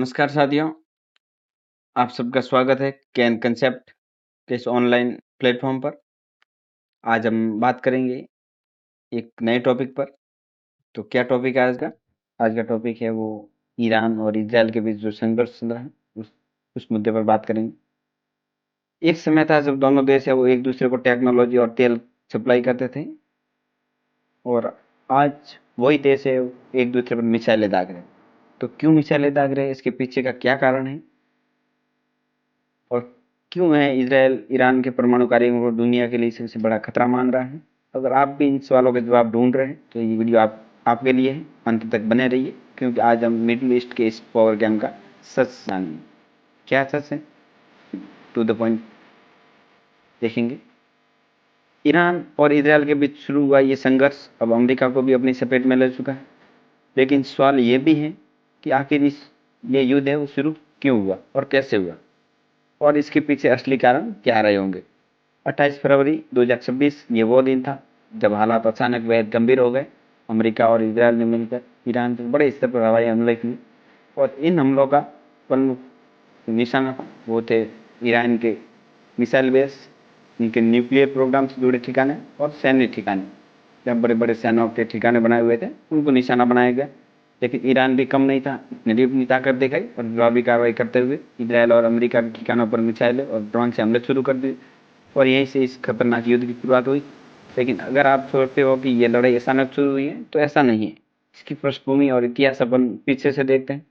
नमस्कार साथियों, आप सबका स्वागत है कैन कंसेप्ट के इस ऑनलाइन प्लेटफॉर्म पर। आज हम बात करेंगे एक नए टॉपिक पर। तो क्या टॉपिक है आज का? आज का टॉपिक है वो ईरान और इजराइल के बीच जो संघर्ष चल रहा है उस मुद्दे पर बात करेंगे। एक समय था जब दोनों देश है वो एक दूसरे को टेक्नोलॉजी और तेल सप्लाई करते थे, और आज वही देश है एक दूसरे पर मिसाइलें दाग रहे हैं। तो क्यों मिसाइलें दाग रहे हैं, इसके पीछे का क्या कारण है, और क्यों है इजराइल ईरान के परमाणु कार्यक्रम को दुनिया के लिए सबसे बड़ा खतरा मान रहा है? अगर आप भी इन सवालों के जवाब ढूंढ रहे हैं तो ये वीडियो आपके लिए है। अंत तक बने रहिए, क्योंकि आज हम मिडिल ईस्ट के इस पावर गेम का सच जानेंगे। क्या सच है, टू द पॉइंट देखेंगे। ईरान और इजराइल के बीच शुरू हुआ ये संघर्ष अब अमेरिका को भी अपनी चपेट में ले चुका है। लेकिन सवाल ये भी है कि आखिर ये युद्ध है वो शुरू क्यों हुआ और कैसे हुआ, और इसके पीछे असली कारण क्या रहे होंगे। 28 फरवरी 2026 ये वो दिन था जब हालात अचानक बेहद गंभीर हो गए। अमेरिका और इजराइल ने मिलकर ईरान पर बड़े स्तर पर हवाई हमले किए, और इन हमलों का प्रमुख निशाना वो थे ईरान के मिसाइल बेस, उनके न्यूक्लियर प्रोग्राम से जुड़े ठिकाने और सैन्य ठिकाने। जब बड़े बड़े सैन्यों के ठिकाने बनाए हुए थे उनको निशाना बनाया गया। लेकिन ईरान भी कम नहीं था, ने अपनी ताकत दिखाई और जवाबी कार्रवाई करते हुए इजराइल और अमेरिका के ठिकानों पर मिसाइलें और ड्रोन से हमले शुरू कर दिए, और यहीं से इस खतरनाक युद्ध की शुरुआत हुई। लेकिन अगर आप सोचते हो कि ये लड़ाई अचानक शुरू हुई है, तो ऐसा नहीं है। इसकी पृष्ठभूमि और इतिहास अपन पीछे से देखते हैं।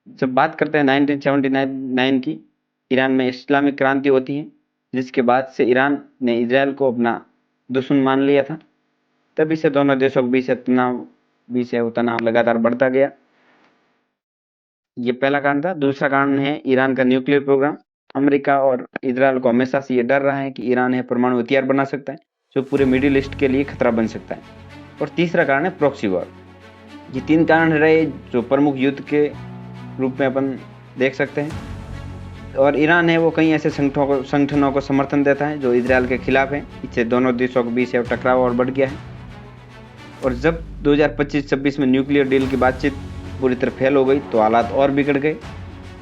जब बात करते हैं 1979 की, ईरान में इस्लामिक क्रांति होती है, जिसके बाद से ईरान ने इजराइल को अपना दुश्मन मान लिया था। तभी से दोनों देशों के बीच तनाव लगातार बढ़ता गया। ये पहला कारण था। दूसरा कारण है ईरान का न्यूक्लियर प्रोग्राम। अमेरिका और इजराइल को हमेशा से ये डर रहा है कि ईरान है परमाणु हथियार बना सकता है, जो पूरे मिडिल ईस्ट के लिए खतरा बन सकता है। और तीसरा कारण है प्रॉक्सी वॉर। ये तीन कारण रहे जो प्रमुख युद्ध के रूप में अपन देख सकते हैं। और ईरान है वो कई ऐसे संगठनों को समर्थन देता है जो इजराइल के खिलाफ है। इससे दोनों देशों के बीच टकराव और बढ़ गया है। और जब 2025-26 में न्यूक्लियर डील की बातचीत पूरी तरह फेल हो गई तो हालात और बिगड़ गए।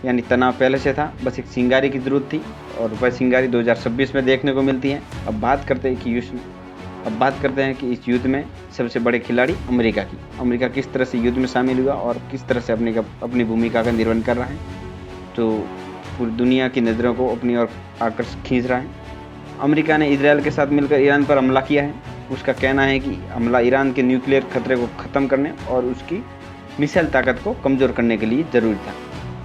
यानी तनाव पहले से था, बस एक चिंगारी की जरूरत थी, और वह चिंगारी 2026 में देखने को मिलती है। अब बात करते हैं कि इस युद्ध में सबसे बड़े खिलाड़ी अमेरिका की। अमेरिका किस तरह से युद्ध में शामिल हुआ और किस तरह से अपनी भूमिका का निर्वहन कर रहा है, तो पूरी दुनिया की नज़रों को अपनी ओर आकर्षित खींच रहा है। अमेरिका ने इजराइल के साथ मिलकर ईरान पर हमला किया है। उसका कहना है कि हमला ईरान के न्यूक्लियर खतरे को ख़त्म करने और उसकी मिसाइल ताकत को कमज़ोर करने के लिए ज़रूरी था।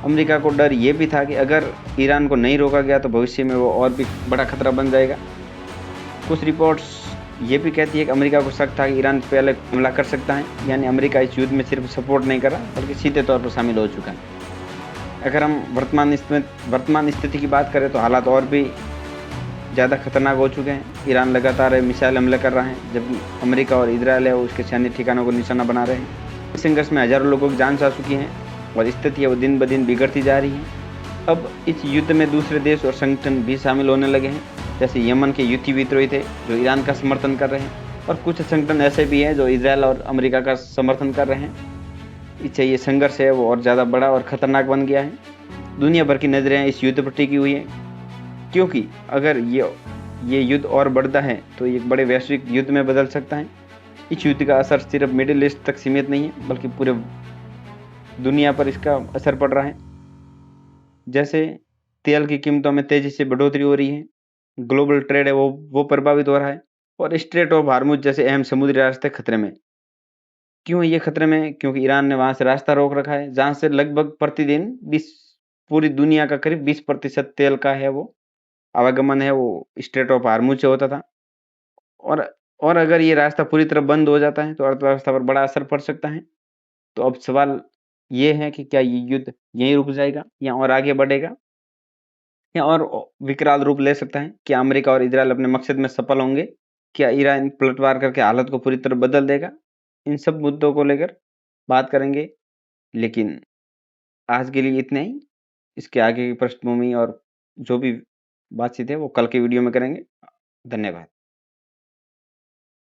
अमेरिका को डर ये भी था कि अगर ईरान को नहीं रोका गया तो भविष्य में वो और भी बड़ा खतरा बन जाएगा। कुछ रिपोर्ट्स ये भी कहती है कि अमेरिका को शक था कि ईरान पहले हमला कर सकता है। यानी अमेरिका इस युद्ध में सिर्फ सपोर्ट नहीं कर रहा बल्कि सीधे तौर पर शामिल हो चुका है। अगर हम वर्तमान स्थिति की बात करें तो हालात और भी ज़्यादा खतरनाक हो चुके हैं। ईरान लगातार मिसाइल हमले कर रहा है, जबकि अमेरिका और इजराइल है उसके सैन्य ठिकानों को निशाना बना रहे हैं। इस संघर्ष में हज़ारों लोगों की जान जा चुकी हैं और स्थिति है वो दिन ब दिन बिगड़ती जा रही है। अब इस युद्ध में दूसरे देश और संगठन भी शामिल होने लगे हैं। जैसे यमन के यूथी विद्रोही थे जो ईरान का समर्थन कर रहे हैं, और कुछ संगठन ऐसे भी हैं जो इजराइल और अमेरिका का समर्थन कर रहे हैं। इससे ये संघर्ष है वो और ज़्यादा बड़ा और ख़तरनाक बन गया है। दुनिया भर की नज़रें इस युद्ध पर टिकी हुई हैं, क्योंकि अगर ये युद्ध और बढ़ता है तो एक बड़े वैश्विक युद्ध में बदल सकता है। इस युद्ध का असर सिर्फ मिडिल ईस्ट तक सीमित नहीं है, बल्कि पूरे दुनिया पर इसका असर पड़ रहा है। जैसे तेल की कीमतों में तेजी से बढ़ोतरी हो रही है, ग्लोबल ट्रेड है वो प्रभावित हो रहा है, और स्ट्रेट ऑफ हार्मुज जैसे अहम समुद्री रास्ते खतरे में। क्यों ये खतरे में? क्योंकि ईरान ने वहां से रास्ता रोक रखा है जहां से लगभग प्रतिदिन पूरी दुनिया का करीब 20% तेल का है वो आवागमन है वो स्ट्रेट ऑफ हार्मुज से होता था। और अगर ये रास्ता पूरी तरह बंद हो जाता है तो अर्थव्यवस्था पर बड़ा असर पड़ सकता है। तो अब सवाल ये है कि क्या ये युद्ध यहीं रुक जाएगा या और आगे बढ़ेगा, या और विकराल रूप ले सकता है? क्या अमेरिका और इजराइल अपने मकसद में सफल होंगे? क्या ईरान पलटवार करके हालत को पूरी तरह बदल देगा? इन सब मुद्दों को लेकर बात करेंगे, लेकिन आज के लिए इतना ही। इसके आगे की पृष्ठभूमि और जो भी बातचीत है वो कल के वीडियो में करेंगे। धन्यवाद।